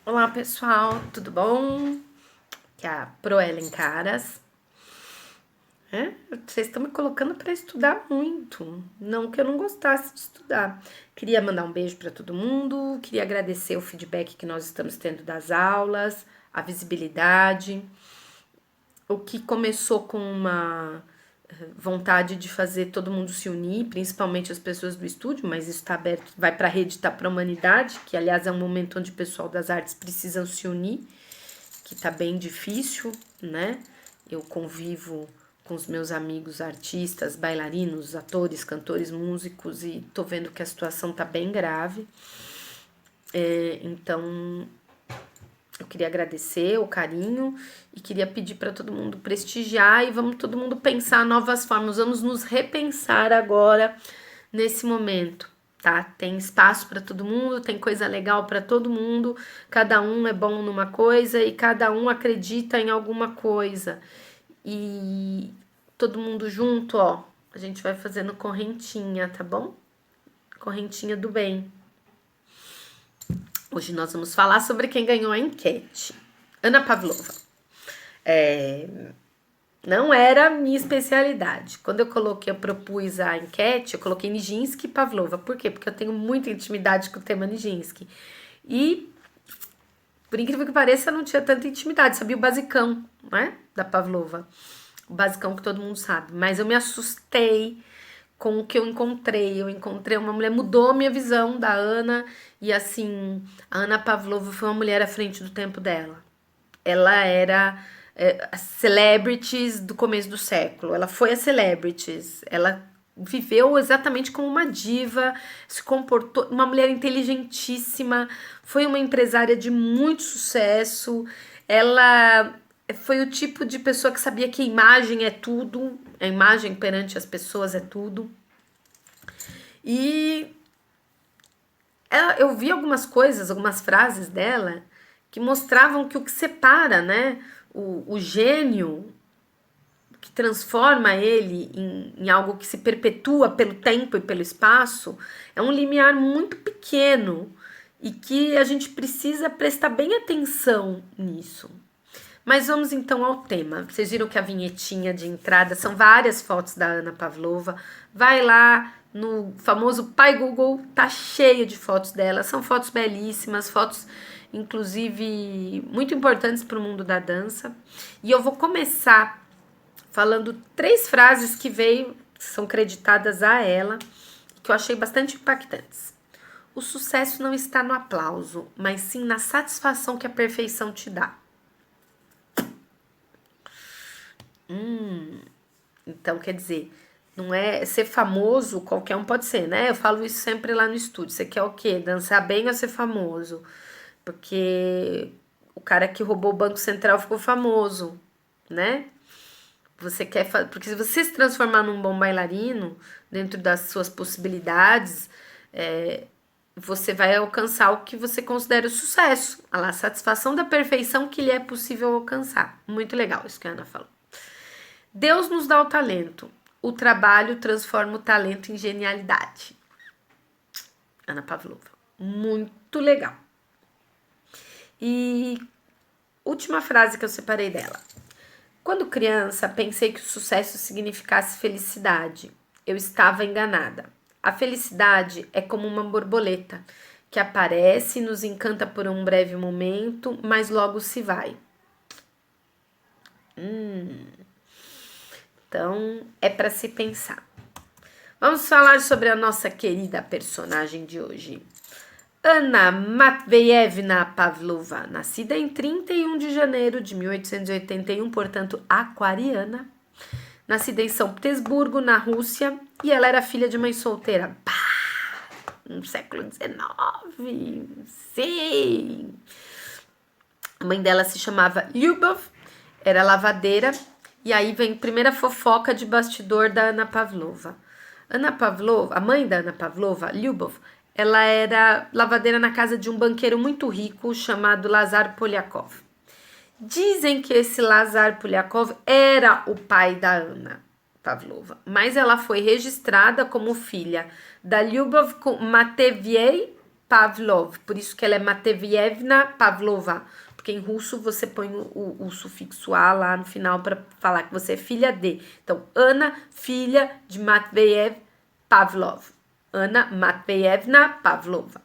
Olá pessoal, tudo bom? Que é a Proellen Caras. Vocês estão me colocando para estudar muito. Não que eu não gostasse de estudar. Queria mandar um beijo para todo mundo, queria agradecer o feedback que nós estamos tendo das aulas, a visibilidade. O que começou com uma vontade de fazer todo mundo se unir, principalmente as pessoas do estúdio, mas isso está aberto, vai para a rede, está para a humanidade, que aliás é um momento onde o pessoal das artes precisam se unir, que tá bem difícil, né? Eu convivo com os meus amigos artistas, bailarinos, atores, cantores, músicos e tô vendo que a situação tá bem grave. Então, eu queria agradecer o carinho e queria pedir para todo mundo prestigiar e vamos todo mundo pensar novas formas, vamos nos repensar agora nesse momento, tá? Tem espaço para todo mundo, tem coisa legal para todo mundo, cada um é bom numa coisa e cada um acredita em alguma coisa. E todo mundo junto, ó, a gente vai fazendo correntinha, tá bom? Correntinha do bem. Hoje nós vamos falar sobre quem ganhou a enquete. Ana Pavlova. Não era a minha especialidade. Quando eu propus a enquete, eu coloquei Nijinsky e Pavlova. Por quê? Porque eu tenho muita intimidade com o tema Nijinsky. E, por incrível que pareça, eu não tinha tanta intimidade. Sabia o basicão, né? Da Pavlova. O basicão que todo mundo sabe. Mas eu me assustei com o que eu encontrei. Eu encontrei uma mulher, mudou a minha visão da Ana. E assim, a Ana Pavlova foi uma mulher à frente do tempo dela. Ela era as celebrities do começo do século. Ela foi a celebrities. Ela viveu exatamente como uma diva, se comportou, uma mulher inteligentíssima, foi uma empresária de muito sucesso. Ela foi o tipo de pessoa que sabia que a imagem é tudo, a imagem perante as pessoas é tudo. E eu vi algumas coisas, algumas frases dela que mostravam que o que separa, né, o gênio, que transforma ele em algo que se perpetua pelo tempo e pelo espaço, é um limiar muito pequeno e que a gente precisa prestar bem atenção nisso. Mas vamos então ao tema. Vocês viram que a vinhetinha de entrada são várias fotos da Ana Pavlova. Vai lá no famoso Pai Google, tá cheio de fotos dela. São fotos belíssimas, fotos inclusive muito importantes para o mundo da dança. E eu vou começar falando 3 frases que são creditadas a ela, que eu achei bastante impactantes. O sucesso não está no aplauso, mas sim na satisfação que a perfeição te dá. Então, quer dizer, não é ser famoso, qualquer um pode ser, né? Eu falo isso sempre lá no estúdio. Você quer o quê? Dançar bem ou ser famoso? Porque o cara que roubou o Banco Central ficou famoso, né? Porque se você se transformar num bom bailarino, dentro das suas possibilidades, você vai alcançar o que você considera o sucesso, a satisfação da perfeição que lhe é possível alcançar. Muito legal isso que a Ana falou. Deus nos dá o talento. O trabalho transforma o talento em genialidade. Ana Pavlova. Muito legal. E última frase que eu separei dela. Quando criança, pensei que o sucesso significasse felicidade. Eu estava enganada. A felicidade é como uma borboleta que aparece e nos encanta por um breve momento, mas logo se vai. Então, é para se pensar. Vamos falar sobre a nossa querida personagem de hoje. Anna Matveyevna Pavlova, nascida em 31 de janeiro de 1881, portanto aquariana, nascida em São Petersburgo, na Rússia, e ela era filha de mãe solteira. No século XIX, sim! A mãe dela se chamava Lyubov, era lavadeira, e aí vem a primeira fofoca de bastidor da Ana Pavlova. Ana Pavlova, a mãe da Ana Pavlova, Lyubov, ela era lavadeira na casa de um banqueiro muito rico chamado Lazar Polyakov. Dizem que esse Lazar Polyakov era o pai da Ana Pavlova, mas ela foi registrada como filha da Lyubov Matveyev Pavlov. Por isso que ela é Matveevna Pavlova. Porque em russo você põe o sufixo A lá no final para falar que você é filha de. Então, Ana, filha de Matveev Pavlov. Ana Matveevna Pavlova.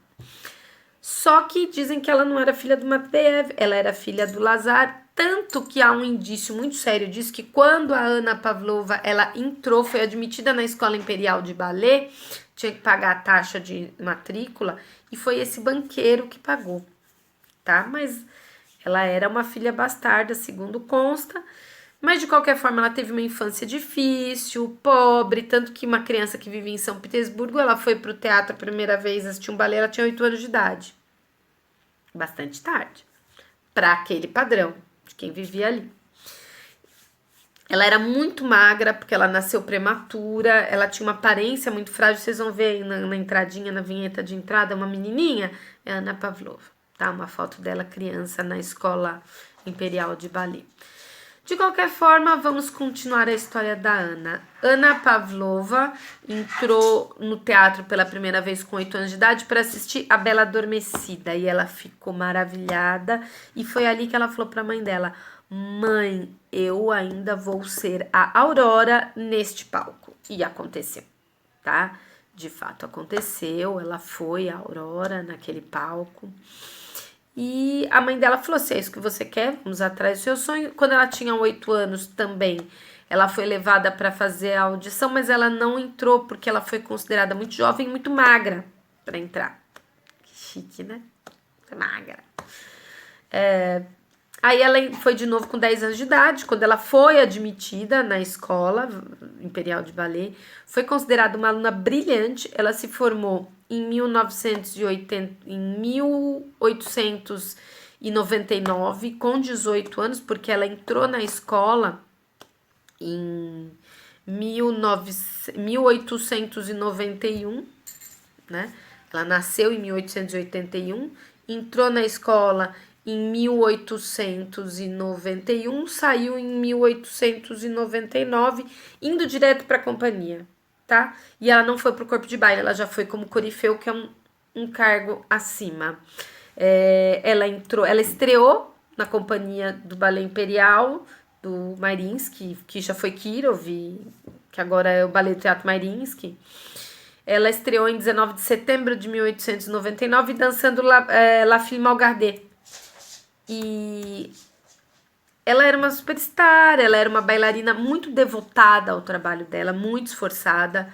Só que dizem que ela não era filha do Matveev, ela era filha do Lazar, tanto que há um indício muito sério disso, que quando a Ana Pavlova, ela entrou, foi admitida na Escola Imperial de Ballet, tinha que pagar a taxa de matrícula, e foi esse banqueiro que pagou, tá? Mas ela era uma filha bastarda, segundo consta, mas de qualquer forma ela teve uma infância difícil, pobre, tanto que uma criança que vivia em São Petersburgo, ela foi pro teatro a primeira vez, assistir um balé, ela tinha 8 anos de idade. Bastante tarde, para aquele padrão de quem vivia ali. Ela era muito magra, porque ela nasceu prematura, ela tinha uma aparência muito frágil, vocês vão ver aí na entradinha, na vinheta de entrada, uma menininha, é Ana Pavlova, tá? Uma foto dela criança na Escola Imperial de Ballet. De qualquer forma, vamos continuar a história da Ana. Ana Pavlova entrou no teatro pela primeira vez com 8 anos de idade para assistir A Bela Adormecida. E ela ficou maravilhada. E foi ali que ela falou para a mãe dela: mãe, eu ainda vou ser a Aurora neste palco. E aconteceu, tá? De fato aconteceu. Ela foi a Aurora naquele palco. E a mãe dela falou: se é isso que você quer, vamos atrás do seu sonho. Quando ela tinha 8 anos também, ela foi levada para fazer a audição, mas ela não entrou porque ela foi considerada muito jovem e muito magra para entrar. Que chique, né? Magra. Aí ela foi de novo com 10 anos de idade, quando ela foi admitida na Escola Imperial de Ballet, foi considerada uma aluna brilhante, ela se formou em 1899, com 18 anos, porque ela entrou na escola em 1891, né? Ela nasceu em 1881, entrou na escola em 1891, saiu em 1899, indo direto para a companhia, tá? E ela não foi para o corpo de baile, ela já foi como corifeu, que é um cargo acima. Ela estreou na companhia do Ballet Imperial, do Mariinsky, que já foi Kirov, que agora é o Ballet do Teatro Mariinsky. Ela estreou em 19 de setembro de 1899, dançando La Fille Malgardée. E ela era uma superstar, ela era uma bailarina muito devotada ao trabalho dela, muito esforçada.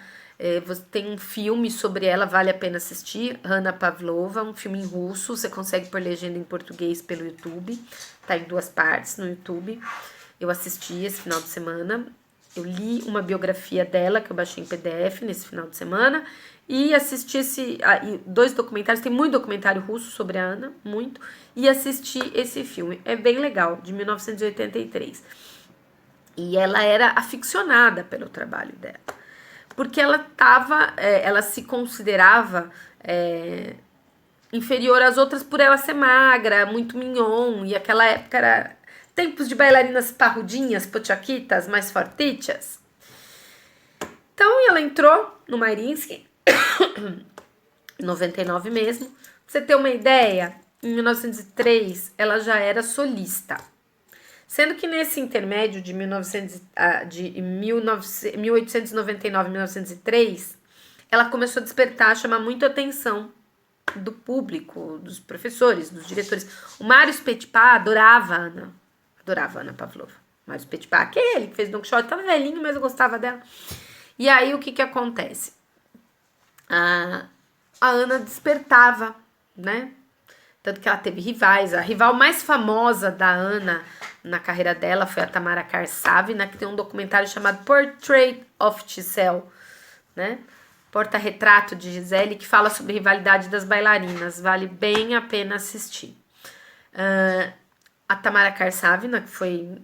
Você tem um filme sobre ela, vale a pena assistir, Ana Pavlova, um filme em russo, você consegue pôr legenda em português pelo YouTube, tá em 2 partes no YouTube. Eu assisti esse final de semana, eu li uma biografia dela que eu baixei em PDF nesse final de semana e assisti 2 documentários, tem muito documentário russo sobre a Ana, muito, e assisti esse filme, é bem legal, de 1983. E ela era aficionada pelo trabalho dela, porque ela se considerava inferior às outras por ela ser magra, muito mignon, e aquela época era tempos de bailarinas parrudinhas, pochaquitas, mais fortichas. Então ela entrou no Mariinsky, em 99 mesmo. Pra você ter uma ideia, em 1903 ela já era solista. Sendo que nesse intermédio de 1899 e 1903, ela começou a despertar, a chamar muito a atenção do público, dos professores, dos diretores. O Marius Petipa adorava a Ana Pavlova. Marius Petipa, aquele que fez Don Quixote, tava velhinho, mas eu gostava dela. E aí o que acontece? A Ana despertava, né? Tanto que ela teve rivais. A rival mais famosa da Ana na carreira dela foi a Tamara Karsavina, que tem um documentário chamado Portrait of Giselle, né? Porta-retrato de Gisele, que fala sobre a rivalidade das bailarinas. Vale bem a pena assistir. A Tamara Karsavina, que foi...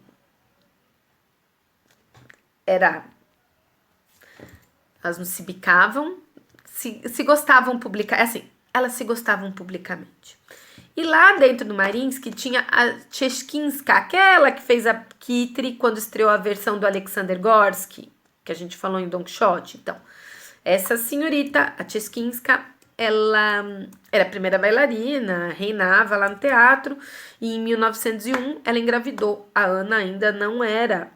Elas não se bicavam, se gostavam publicamente. Elas se gostavam publicamente. E lá dentro do Mariinsky tinha a Cheskinska, aquela que fez a Kitri quando estreou a versão do Alexander Gorsky, que a gente falou em Don Quixote. Então, essa senhorita, a Cheskinska, ela era a primeira bailarina, reinava lá no teatro, e em 1901 ela engravidou. A Ana ainda não era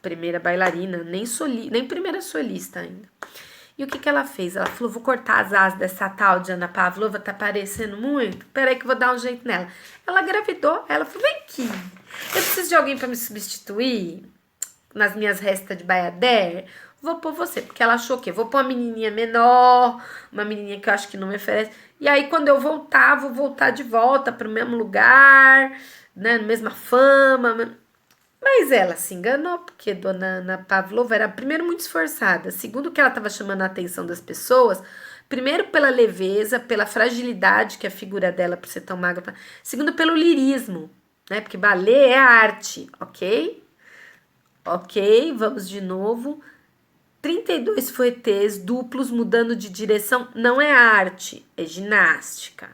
primeira bailarina, nem primeira solista ainda. E o que que ela fez? Ela falou, vou cortar as asas dessa tal de Ana Pavlova, tá parecendo muito. Peraí que eu vou dar um jeito nela. Ela engravidou, ela falou, vem aqui, eu preciso de alguém para me substituir nas minhas restas de baiader. Vou pôr você, porque ela achou que vou pôr uma menininha menor, uma menininha que eu acho que não me oferece. E aí quando eu voltar, vou voltar de volta para o mesmo lugar, né, mesma fama. Mas ela se enganou, porque Dona Ana Pavlova era, primeiro, muito esforçada, segundo, que ela estava chamando a atenção das pessoas, primeiro pela leveza, pela fragilidade que é a figura dela, por ser tão magra, segundo, pelo lirismo, né? Porque balé é arte, ok? Ok, vamos de novo. 32 fouettés duplos mudando de direção não é arte, é ginástica.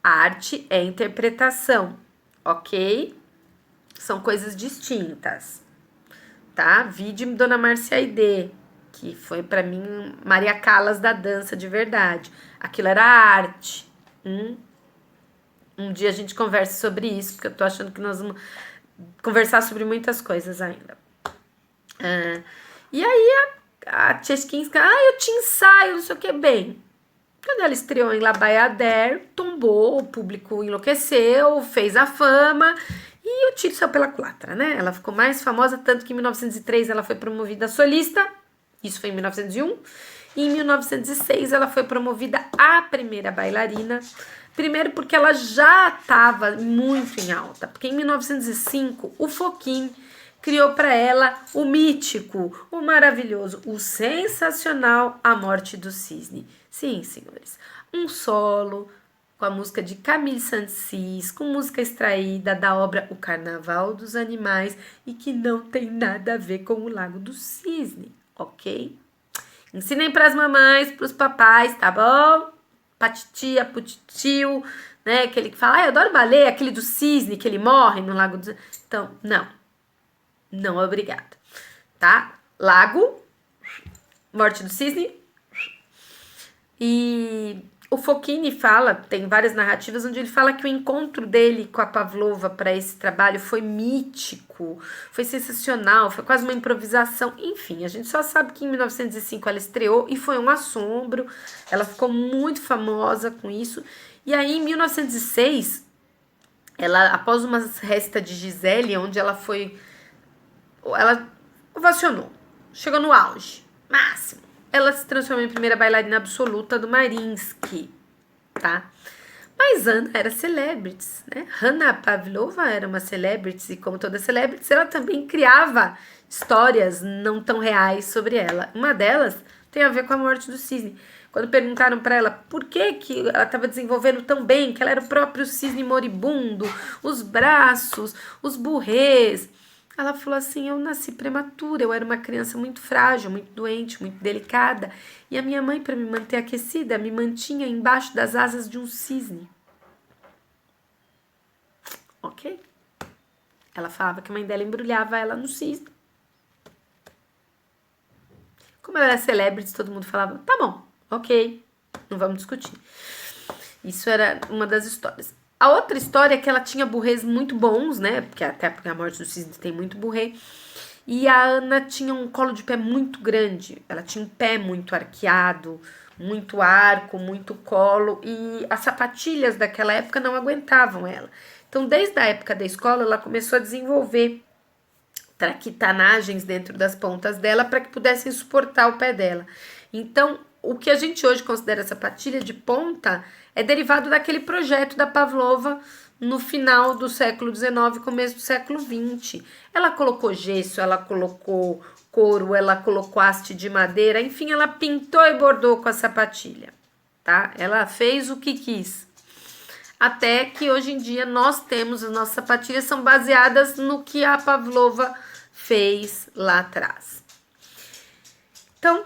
Arte é interpretação, ok? São coisas distintas, tá? Vide Dona Marcia Aidê, que foi pra mim Maria Callas da dança de verdade. Aquilo era arte. Um dia a gente conversa sobre isso, porque eu tô achando que nós vamos conversar sobre muitas coisas ainda. E aí a Tcheskinska, eu te ensaio, não sei o que, bem. Quando ela estreou em La Bayadère, tombou, o público enlouqueceu, fez a fama e o tiro saiu pela culatra, né? Ela ficou mais famosa, tanto que em 1903 ela foi promovida a solista, isso foi em 1901, e em 1906 ela foi promovida a primeira bailarina, primeiro porque ela já estava muito em alta, porque em 1905 o Fokine criou para ela o mítico, o maravilhoso, o sensacional A Morte do Cisne. Sim, senhores, um solo com a música de Camille Saint-Saëns, com música extraída da obra O Carnaval dos Animais e que não tem nada a ver com o Lago do Cisne, ok? Ensinem para as mamães, para os papais, tá bom? Pra titia, pro tio, né? Aquele que fala, eu adoro balé, aquele do cisne que ele morre no Lago do Cisne. Então, não, obrigada, tá? Lago, Morte do Cisne. E o Fokine fala, tem várias narrativas onde ele fala que o encontro dele com a Pavlova para esse trabalho foi mítico, foi sensacional, foi quase uma improvisação. Enfim, a gente só sabe que em 1905 ela estreou e foi um assombro, ela ficou muito famosa com isso. E aí em 1906, ela, após uma resta de Gisele, onde ela ovacionou, chegou no auge, máximo. Ela se transformou em primeira bailarina absoluta do Mariinsky, tá? Mas Ana era celebrities, né? Ana Pavlova era uma celebrity e como toda celebrity, ela também criava histórias não tão reais sobre ela. Uma delas tem a ver com a morte do cisne. Quando perguntaram para ela por que ela estava desenvolvendo tão bem, que ela era o próprio cisne moribundo, os braços, os burrês, ela falou assim, eu nasci prematura, eu era uma criança muito frágil, muito doente, muito delicada. E a minha mãe, para me manter aquecida, me mantinha embaixo das asas de um cisne. Ok? Ela falava que a mãe dela embrulhava ela no cisne. Como ela era celebrity, todo mundo falava, tá bom, ok, não vamos discutir. Isso era uma das histórias. A outra história é que ela tinha burrês muito bons, né? Porque até porque a morte do cisne tem muito burrê. E a Ana tinha um colo de pé muito grande. Ela tinha um pé muito arqueado, muito arco, muito colo. E as sapatilhas daquela época não aguentavam ela. Então, desde a época da escola, ela começou a desenvolver traquitanagens dentro das pontas dela para que pudessem suportar o pé dela. Então, o que a gente hoje considera sapatilha de ponta é derivado daquele projeto da Pavlova no final do século XIX, começo do século XX. Ela colocou gesso, ela colocou couro, ela colocou haste de madeira, enfim, ela pintou e bordou com a sapatilha, tá? Ela fez o que quis. Até que hoje em dia nós temos, as nossas sapatilhas são baseadas no que a Pavlova fez lá atrás. Então,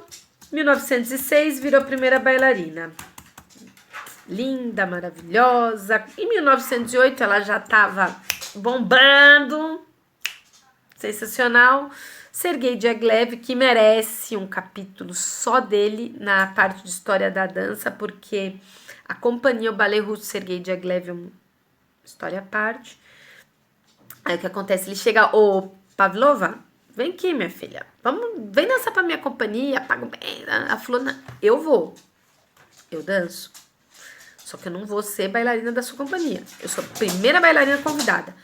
1906 virou primeira bailarina. Linda, maravilhosa. Em 1908 ela já estava bombando. Sensacional. Sergei Diaghilev, que merece um capítulo só dele na parte de história da dança, porque a companhia, o Ballet Russo Sergei Diaghilev é uma história à parte. Aí o que acontece? Ele chega, ô Pavlova, vem aqui, minha filha, vem dançar pra minha companhia, pago bem. A fulana, eu vou, eu danço. Só que eu não vou ser bailarina da sua companhia. Eu sou a primeira bailarina convidada.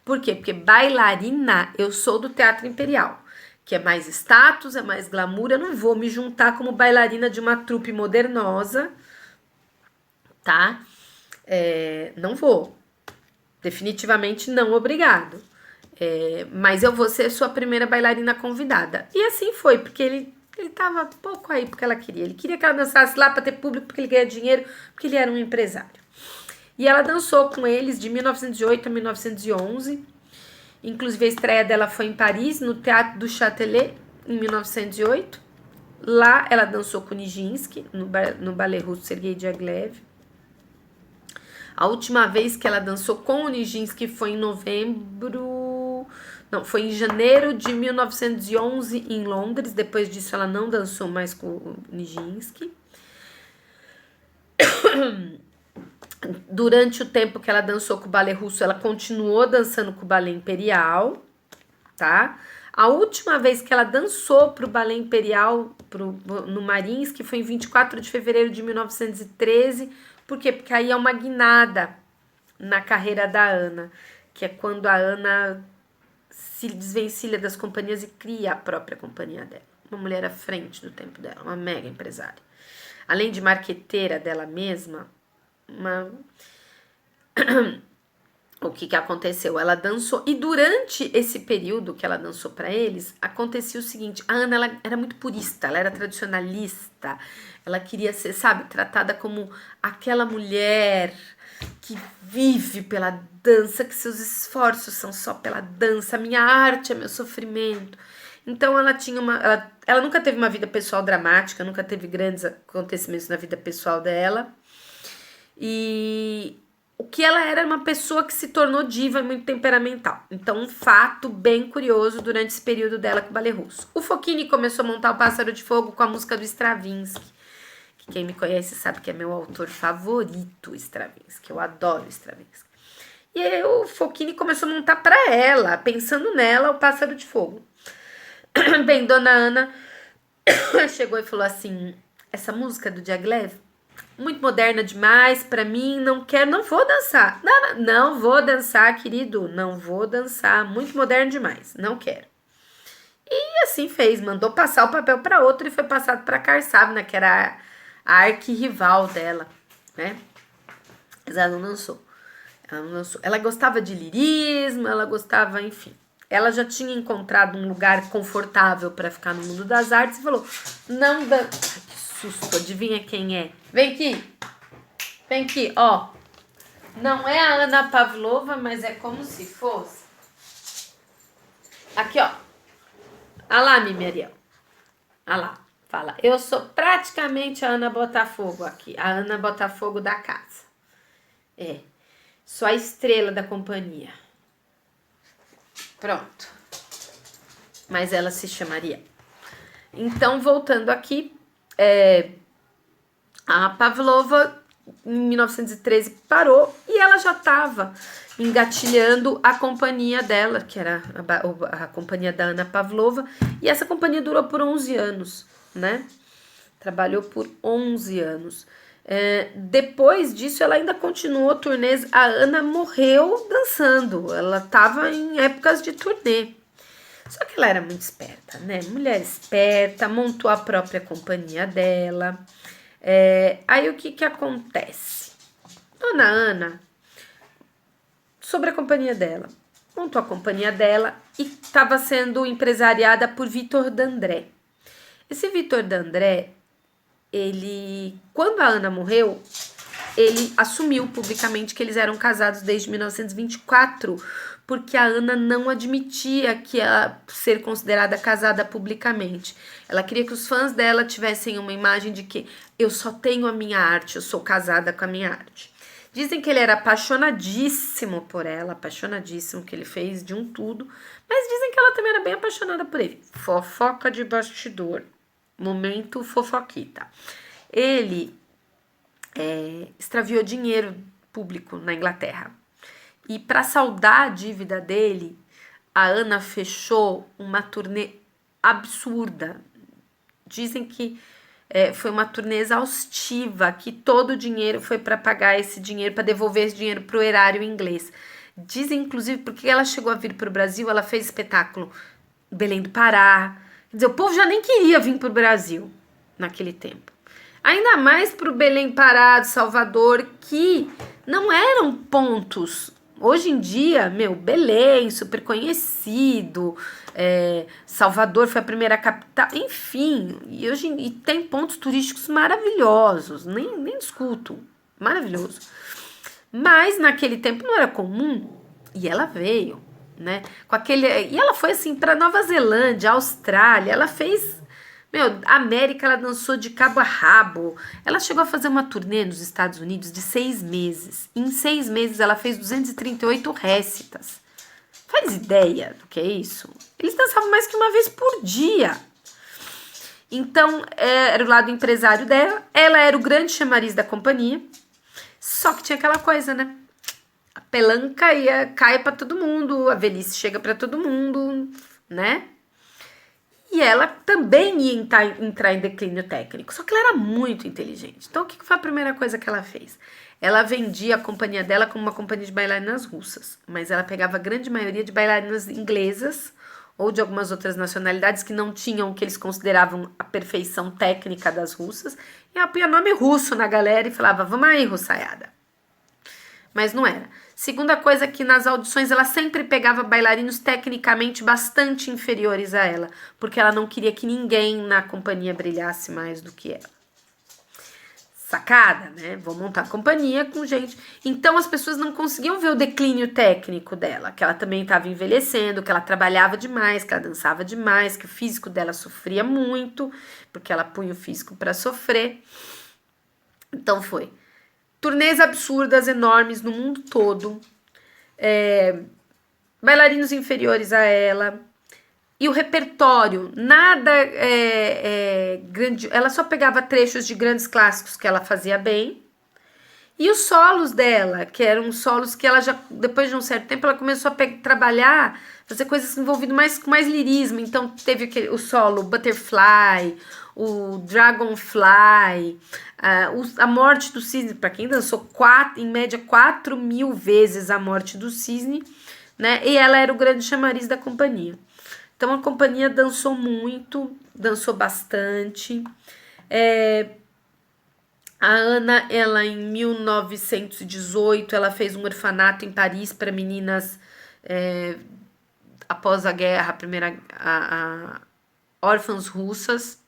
Por quê? Porque bailarina eu sou do Teatro Imperial, que é mais status, é mais glamour. Eu não vou me juntar como bailarina de uma trupe modernosa, tá? Não vou. Definitivamente não, obrigado. Mas eu vou ser sua primeira bailarina convidada. E assim foi, porque ele tava pouco aí porque ela queria. Ele queria que ela dançasse lá para ter público, porque ele ganha dinheiro, porque ele era um empresário. E ela dançou com eles de 1908 a 1911. Inclusive a estreia dela foi em Paris, no Teatro do Châtelet, em 1908. Lá ela dançou com Nijinsky, no Ballet Russo Sergei Diaghilev. A última vez que ela dançou com o Nijinsky foi foi em janeiro de 1911 em Londres. Depois disso ela não dançou mais com o Nijinsky. Durante o tempo que ela dançou com o Ballet Russo, ela continuou dançando com o Ballet Imperial, tá? A última vez que ela dançou pro Ballet Imperial, no Mariinsky, foi em 24 de fevereiro de 1913. Por quê? Porque aí é uma guinada na carreira da Anna, que é quando a Anna se desvencilha das companhias e cria a própria companhia dela. Uma mulher à frente do tempo dela, uma mega empresária. Além de marqueteira dela mesma, o que aconteceu? Ela dançou, e durante esse período que ela dançou para eles, acontecia o seguinte: a Anna, ela era muito purista, ela era tradicionalista, ela queria ser, sabe, tratada como aquela mulher que vive pela dança, que seus esforços são só pela dança, a minha arte é meu sofrimento. Então ela tinha ela nunca teve uma vida pessoal dramática, nunca teve grandes acontecimentos na vida pessoal dela. E o que ela era uma pessoa que se tornou diva e muito temperamental. Então, um fato bem curioso durante esse período dela com o Ballet Russo. O Fokine começou a montar o Pássaro de Fogo com a música do Stravinsky, que quem me conhece sabe que é meu autor favorito, Stravinsky. Eu adoro Stravinsky. E aí o Fokine começou a montar para ela, pensando nela, o Pássaro de Fogo. Bem, Dona Ana chegou e falou assim: essa música do Diaghilev, muito moderna demais pra mim, não vou dançar. Não vou dançar, querido, não vou dançar, muito moderno demais, não quero. E assim fez, mandou passar o papel para outro e foi passado para Karsavina, que era a arquirrival dela, né? Mas ela não dançou. Ela gostava de lirismo, ela gostava, enfim. Ela já tinha encontrado um lugar confortável para ficar no mundo das artes e falou: não dá. Que susto, adivinha quem é? Vem aqui, ó. Não é a Anna Pavlova, mas é como se fosse. Aqui, ó. Olha lá, Mimi Ariel. Olha lá, fala. Eu sou praticamente a Ana Botafogo aqui, a Ana Botafogo da casa. Sou a estrela da companhia. Pronto. Mas ela se chamaria. Então, voltando aqui, a Pavlova, em 1913, parou e ela já estava engatilhando a companhia dela, que era a companhia da Anna Pavlova, e essa companhia durou por 11 anos, né? Trabalhou por 11 anos. Depois disso, ela ainda continuou turnês. A Anna morreu dançando, ela estava em épocas de turnê. Só que ela era muito esperta, né? Mulher esperta, montou a própria companhia dela. Aí o que acontece? Dona Ana, sobre a companhia dela, montou a companhia dela e estava sendo empresariada por Victor Dandré. Esse Victor Dandré, quando a Ana morreu, ele assumiu publicamente que eles eram casados desde 1924, porque a Ana não admitia que ela ser considerada casada publicamente. Ela queria que os fãs dela tivessem uma imagem de que eu só tenho a minha arte, eu sou casada com a minha arte. Dizem que ele era apaixonadíssimo por ela, apaixonadíssimo, que ele fez de um tudo, mas dizem que ela também era bem apaixonada por ele. Fofoca de bastidor. Momento fofoquita. Ele extraviou dinheiro público na Inglaterra. E para saldar a dívida dele, a Ana fechou uma turnê absurda. Dizem que foi uma turnê exaustiva, que todo o dinheiro foi para pagar esse dinheiro, para devolver esse dinheiro para o erário inglês. Dizem, inclusive, porque ela chegou a vir para o Brasil, ela fez espetáculo Belém do Pará. Quer dizer, o povo já nem queria vir para o Brasil naquele tempo. Ainda mais para o Belém Pará de Salvador, que não eram pontos. Hoje em dia, Belém, super conhecido, Salvador foi a primeira capital, enfim, e tem pontos turísticos maravilhosos, nem discuto, maravilhoso. Mas naquele tempo não era comum, e ela veio, né? E ela foi assim para Nova Zelândia, Austrália, ela fez. América, ela dançou de cabo a rabo. Ela chegou a fazer uma turnê nos Estados Unidos de 6 meses. Em 6 meses, ela fez 238 récitas. Faz ideia do que é isso? Eles dançavam mais que uma vez por dia. Então, era o lado empresário dela. Ela era o grande chamariz da companhia. Só que tinha aquela coisa, né? A pelanca cai pra todo mundo. A velhice chega pra todo mundo, né? E ela também ia entrar em declínio técnico, só que ela era muito inteligente. Então, o que foi a primeira coisa que ela fez? Ela vendia a companhia dela como uma companhia de bailarinas russas, mas ela pegava a grande maioria de bailarinas inglesas ou de algumas outras nacionalidades que não tinham o que eles consideravam a perfeição técnica das russas, e ela punha nome russo na galera e falava, vamos aí, russaiada. Mas não era. Segunda coisa, que nas audições ela sempre pegava bailarinos tecnicamente bastante inferiores a ela, porque ela não queria que ninguém na companhia brilhasse mais do que ela. Sacada, né? Vou montar companhia com gente. Então as pessoas não conseguiam ver o declínio técnico dela, que ela também estava envelhecendo, que ela trabalhava demais, que ela dançava demais, que o físico dela sofria muito, porque ela punha o físico para sofrer. Então foi turnês absurdas, enormes, no mundo todo. Bailarinos inferiores a ela. E o repertório, nada grande. Ela só pegava trechos de grandes clássicos que ela fazia bem. E os solos dela, que eram solos que ela já, depois de um certo tempo, ela começou a trabalhar, fazer coisas envolvidas com mais lirismo. Então teve o solo Butterfly, o Dragonfly, a morte do cisne, para quem dançou em média 4.000 vezes a morte do cisne, né? E ela era o grande chamariz da companhia. Então a companhia dançou muito, dançou bastante. A Ana, ela em 1918, ela fez um orfanato em Paris para meninas após a guerra, órfãs russas,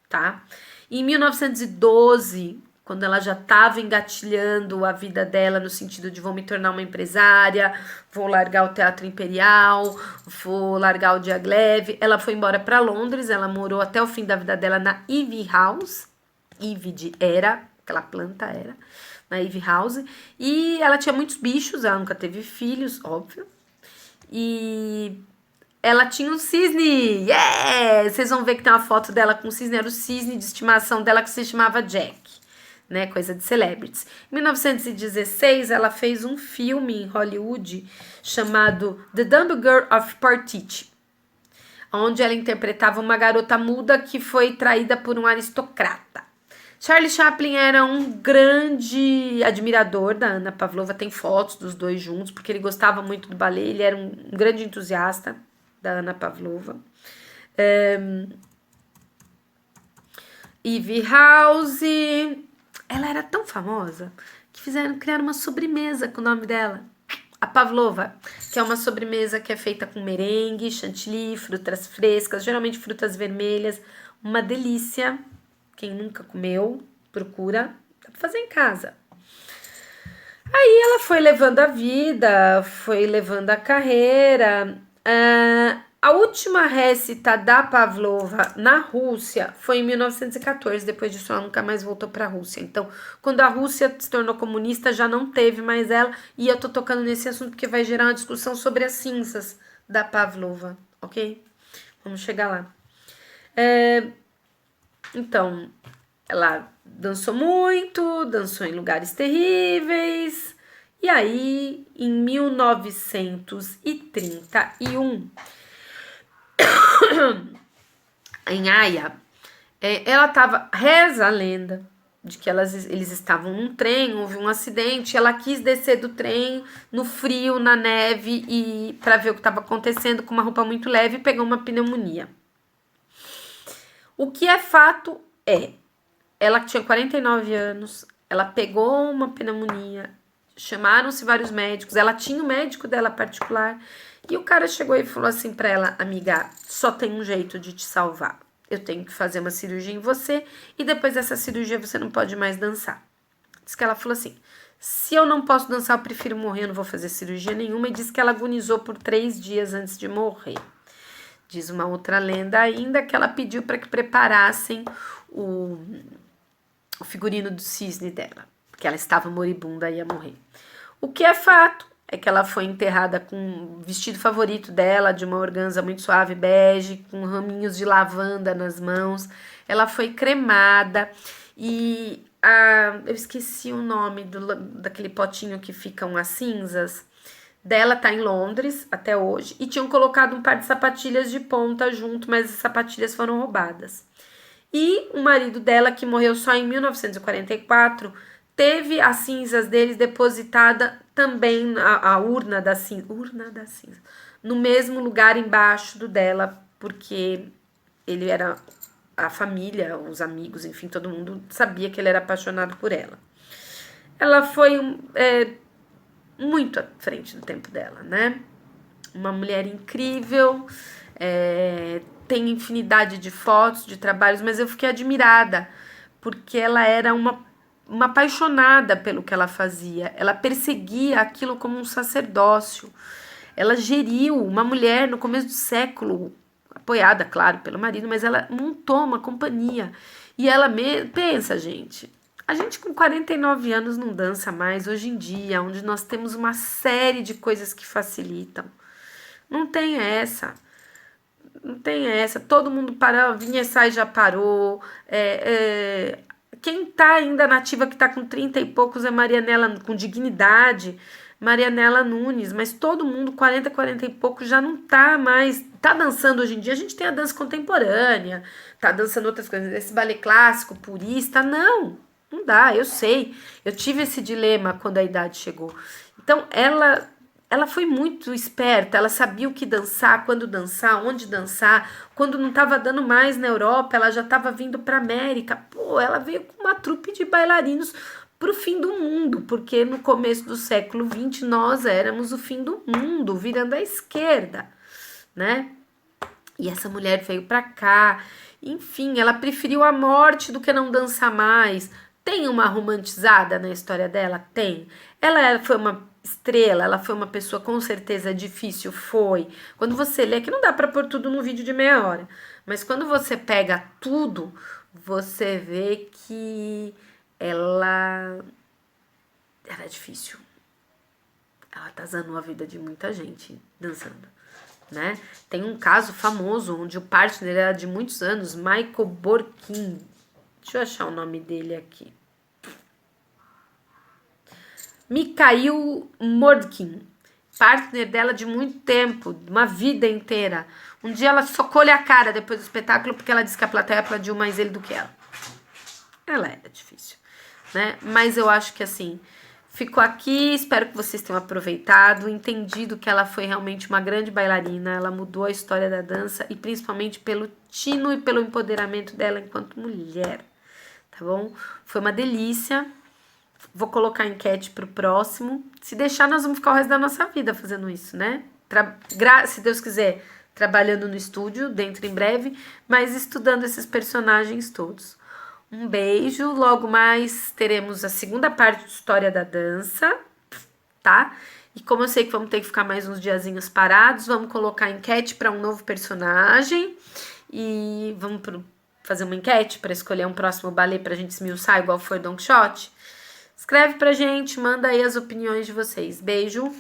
tá? E em 1912, quando ela já estava engatilhando a vida dela no sentido de vou me tornar uma empresária, vou largar o Teatro Imperial, vou largar o Diaghilev, ela foi embora para Londres, ela morou até o fim da vida dela na Ivy House, Ivy de era, aquela planta era, na Ivy House, e ela tinha muitos bichos, ela nunca teve filhos, óbvio, e ela tinha um cisne, vocês vão ver que tem uma foto dela com o cisne, era o cisne de estimação dela que se chamava Jack, né, coisa de celebrities. Em 1916, ela fez um filme em Hollywood chamado The Dumb Girl of Portici, onde ela interpretava uma garota muda que foi traída por um aristocrata. Charlie Chaplin era um grande admirador da Anna Pavlova, tem fotos dos dois juntos, porque ele gostava muito do balé, ele era um grande entusiasta da Anna Pavlova. Ivy House, ela era tão famosa que criaram uma sobremesa com o nome dela, a Pavlova, que é uma sobremesa que é feita com merengue, chantilly, frutas frescas, geralmente frutas vermelhas, uma delícia. Quem nunca comeu, procura, dá pra fazer em casa. Aí ela foi levando a vida, foi levando a carreira. A última récita da Pavlova na Rússia foi em 1914, depois disso ela nunca mais voltou para a Rússia. Então, quando a Rússia se tornou comunista, já não teve mais ela, e eu tô tocando nesse assunto porque vai gerar uma discussão sobre as cinzas da Pavlova, ok? Vamos chegar lá. Então, ela dançou muito, dançou em lugares terríveis, e aí, em 1931, em Haia, ela estava, reza a lenda, de que eles estavam num trem, houve um acidente, ela quis descer do trem no frio, na neve, e para ver o que estava acontecendo, com uma roupa muito leve, e pegou uma pneumonia. O que é fato ela tinha 49 anos, ela pegou uma pneumonia, chamaram-se vários médicos, ela tinha o médico dela particular, e o cara chegou e falou assim pra ela: amiga, só tem um jeito de te salvar. Eu tenho que fazer uma cirurgia em você, e depois dessa cirurgia você não pode mais dançar. Diz que ela falou assim: se eu não posso dançar, eu prefiro morrer, eu não vou fazer cirurgia nenhuma. E diz que ela agonizou por 3 dias antes de morrer. Diz uma outra lenda ainda que ela pediu para que preparassem o figurino do cisne dela, porque ela estava moribunda e ia morrer. O que é fato é que ela foi enterrada com o vestido favorito dela, de uma organza muito suave, bege, com raminhos de lavanda nas mãos. Ela foi cremada e eu esqueci o nome daquele potinho que ficam as cinzas dela, tá em Londres até hoje, e tinham colocado um par de sapatilhas de ponta junto, mas as sapatilhas foram roubadas. E o marido dela, que morreu só em 1944, teve as cinzas deles depositada também, a urna da cinza, no mesmo lugar embaixo do dela, porque ele era, a família, os amigos, enfim, todo mundo sabia que ele era apaixonado por ela. Ela foi muito à frente do tempo dela, né? Uma mulher incrível, tem infinidade de fotos, de trabalhos, mas eu fiquei admirada, porque ela era uma apaixonada pelo que ela fazia. Ela perseguia aquilo como um sacerdócio. Ela geriu uma mulher no começo do século, apoiada, claro, pelo marido, mas ela montou uma companhia. E ela pensa, gente, a gente com 49 anos não dança mais hoje em dia, onde nós temos uma série de coisas que facilitam. Não tem essa. Não tem essa. Todo mundo parou, vinha sai já parou. Quem tá ainda nativa, que tá com 30 e poucos, é Marianela, com dignidade, Marianela Nunes, mas todo mundo 40 e poucos já não tá mais, tá dançando hoje em dia. A gente tem a dança contemporânea, tá dançando outras coisas, esse balé clássico, purista, não dá, eu sei. Eu tive esse dilema quando a idade chegou. Então, ela foi muito esperta, ela sabia o que dançar, quando dançar, onde dançar. Quando não estava dando mais na Europa, ela já estava vindo para América. Pô, ela veio com uma trupe de bailarinos para o fim do mundo, porque no começo do século XX nós éramos o fim do mundo, virando à esquerda, né? E essa mulher veio para cá, enfim, ela preferiu a morte do que não dançar mais. Tem uma romantizada na história dela? Tem. Ela foi uma estrela, ela foi uma pessoa com certeza difícil, foi. Quando você lê, que não dá pra pôr tudo no vídeo de meia hora, mas quando você pega tudo, você vê que ela era difícil. Ela atazanou a vida de muita gente dançando, né? Tem um caso famoso onde o partner era de muitos anos, Michael Borkin. Deixa eu achar o nome dele aqui. Mikhail Mordkin, partner dela de muito tempo, uma vida inteira. Um dia ela socou-lhe a cara depois do espetáculo porque ela disse que a plateia aplaudiu mais ele do que ela. Ela era difícil, né? Mas eu acho que assim, ficou aqui, espero que vocês tenham aproveitado, entendido que ela foi realmente uma grande bailarina, ela mudou a história da dança e principalmente pelo tino e pelo empoderamento dela enquanto mulher, tá bom? Foi uma delícia. Vou colocar a enquete pro próximo. Se deixar, nós vamos ficar o resto da nossa vida fazendo isso, né? Se Deus quiser, trabalhando no estúdio, dentro em breve, mas estudando esses personagens todos. Um beijo. Logo mais teremos a segunda parte de História da Dança, tá? E como eu sei que vamos ter que ficar mais uns diazinhos parados, vamos colocar enquete para um novo personagem. E vamos fazer uma enquete para escolher um próximo balé pra gente esmiuçar, igual foi Don Quixote. Escreve pra gente, manda aí as opiniões de vocês. Beijo!